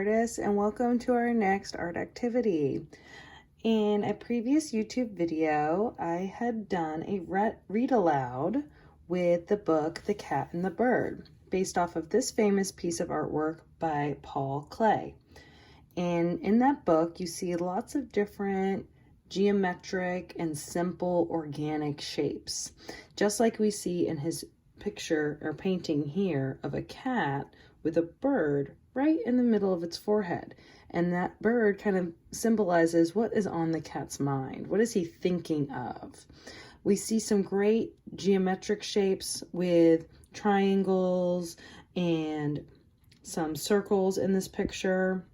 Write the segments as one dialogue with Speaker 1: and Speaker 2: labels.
Speaker 1: artists, and welcome to our next art activity. In a previous YouTube video, I had done a read aloud with the book The Cat and the Bird, based off of this famous piece of artwork by Paul Klee. And in that book, you see lots of different geometric and simple organic shapes, just like we see in his picture or painting here of a cat with a bird right in the middle of its forehead. And that bird kind of symbolizes what is on the cat's mind. What is he thinking of? We see some great geometric shapes with triangles and some circles in this picture.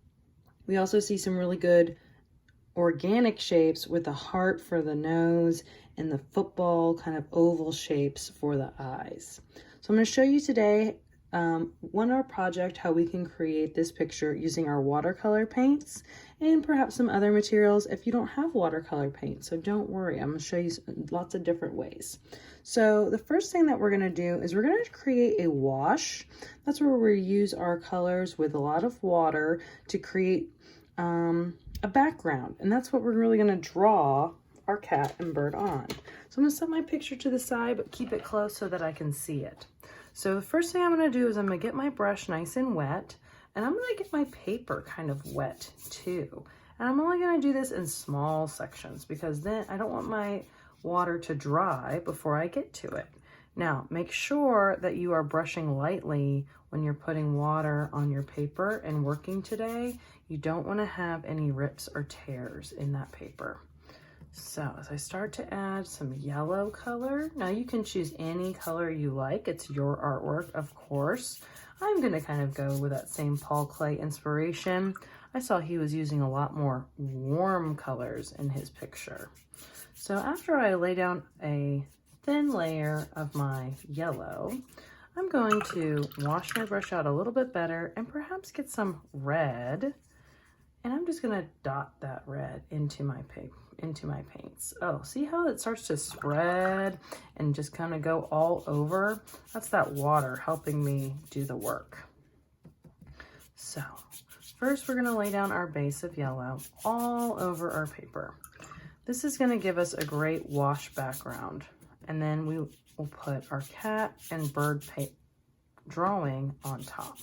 Speaker 1: We also see some really good organic shapes with a heart for the nose and the football kind of oval shapes for the eyes. So I'm going to show you today one our project how we can create this picture using our watercolor paints and perhaps some other materials if you don't have watercolor paint. So don't worry, I'm going to show you lots of different ways. So the first thing that we're going to do is we're going to create a wash. That's where we use our colors with a lot of water to create a background, and that's what we're really going to draw our cat and bird on. So I'm going to set my picture to the side, but keep it close so that I can see it. So the first thing I'm going to do is I'm going to get my brush nice and wet, and I'm going to get my paper kind of wet too. And I'm only going to do this in small sections because then I don't want my water to dry before I get to it. Now, make sure that you are brushing lightly when you're putting water on your paper and working today. You don't want to have any rips or tears in that paper. So as I start to add some yellow color, now you can choose any color you like. It's your artwork, of course. I'm going to kind of go with that same Paul Klee inspiration. I saw he was using a lot more warm colors in his picture. So after I lay down a thin layer of my yellow, I'm going to wash my brush out a little bit better and perhaps get some red. And I'm just going to dot that red into my paints. Oh, see how it starts to spread and just kind of go all over? That's that water helping me do the work. So first we're going to lay down our base of yellow all over our paper. This is going to give us a great wash background. And then we will put our cat and bird drawing on top.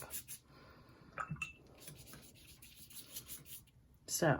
Speaker 1: So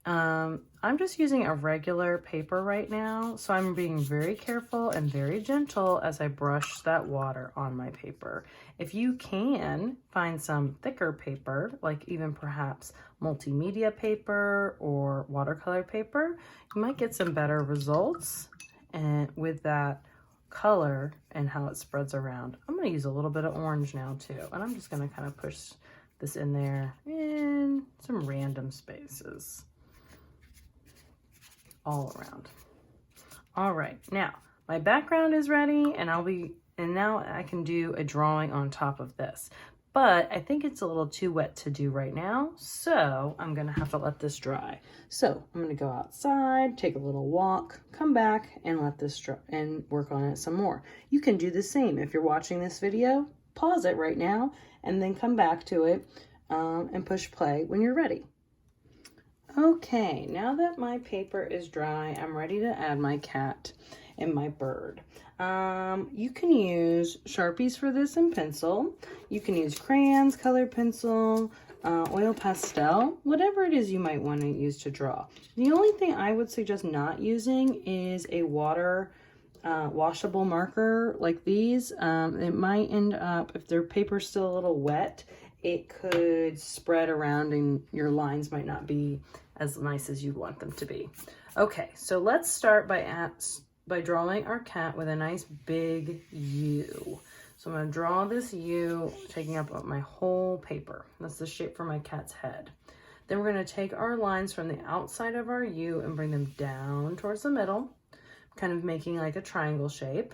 Speaker 1: I'm just using a regular paper right now, so I'm being very careful and very gentle as I brush that water on my paper. If you can find some thicker paper, like even perhaps multimedia paper or watercolor paper, you might get some better results and with that color and how it spreads around. I'm going to use a little bit of orange now too, and I'm just going to kind of push this in there in some random spaces all around. All right, now my background is ready, and now I can do a drawing on top of this. But I think it's a little too wet to do right now, so I'm gonna have to let this dry. So I'm gonna go outside, take a little walk, come back and let this dry and work on it some more. You can do the same. If you're watching this video, pause it right now and then come back to it and push play when you're ready. Okay, now that my paper is dry, I'm ready to add my cat and my bird. You can use Sharpies for this and pencil. You can use crayons, colored pencil, oil pastel, whatever it is you might want to use to draw. The only thing I would suggest not using is a washable marker like these. It might end up, if their paper's still a little wet, it could spread around and your lines might not be as nice as you want them to be. Okay, so let's start by drawing our cat with a nice big U. So I'm going to draw this U, taking up my whole paper. That's the shape for my cat's head. Then we're going to take our lines from the outside of our U and bring them down towards the middle, kind of making like a triangle shape,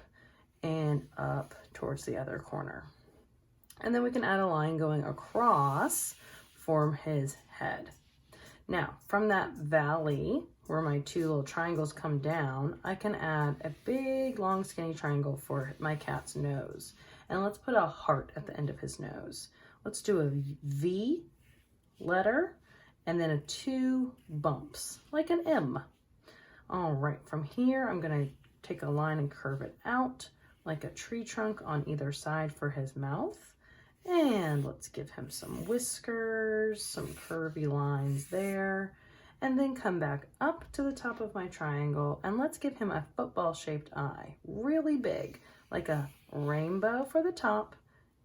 Speaker 1: and up towards the other corner. And then we can add a line going across, form his head. Now, from that valley where my two little triangles come down, I can add a big, long, skinny triangle for my cat's nose. And let's put a heart at the end of his nose. Let's do a V letter, and then 2 bumps, like an M. All right, from here, I'm gonna take a line and curve it out like a tree trunk on either side for his mouth. And let's give him some whiskers, some curvy lines there, and then come back up to the top of my triangle, and let's give him a football-shaped eye, really big, like a rainbow for the top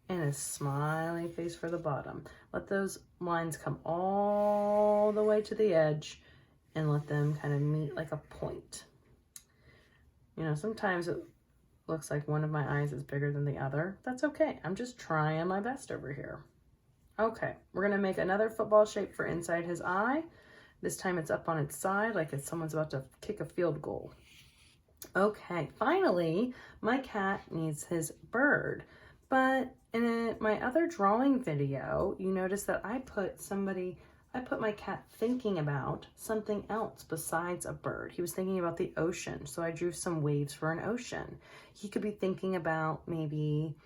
Speaker 1: and a smiley face for the bottom. Let those lines come all the way to the edge and let them kind of meet like a point. You know, sometimes it looks like one of my eyes is bigger than the other. That's okay. I'm just trying my best over here. Okay, we're gonna make another football shape for inside his eye. This time it's up on its side like if someone's about to kick a field goal. Okay, finally, my cat needs his bird. But in my other drawing video, you notice that I put my cat thinking about something else besides a bird. He was thinking about the ocean, so I drew some waves for an ocean. He could be thinking about maybe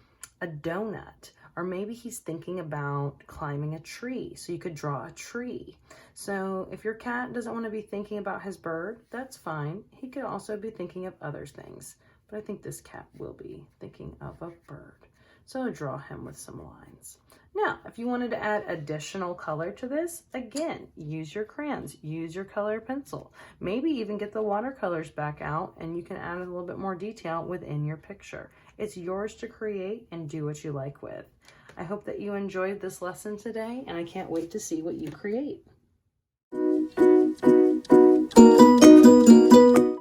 Speaker 1: a donut, or maybe he's thinking about climbing a tree, so you could draw a tree. So if your cat doesn't want to be thinking about his bird, that's fine. He could also be thinking of other things, but I think this cat will be thinking of a bird. So I'll draw him with some lines. Now, if you wanted to add additional color to this, again, use your crayons, use your colored pencil. Maybe even get the watercolors back out and you can add a little bit more detail within your picture. It's yours to create and do what you like with. I hope that you enjoyed this lesson today, and I can't wait to see what you create.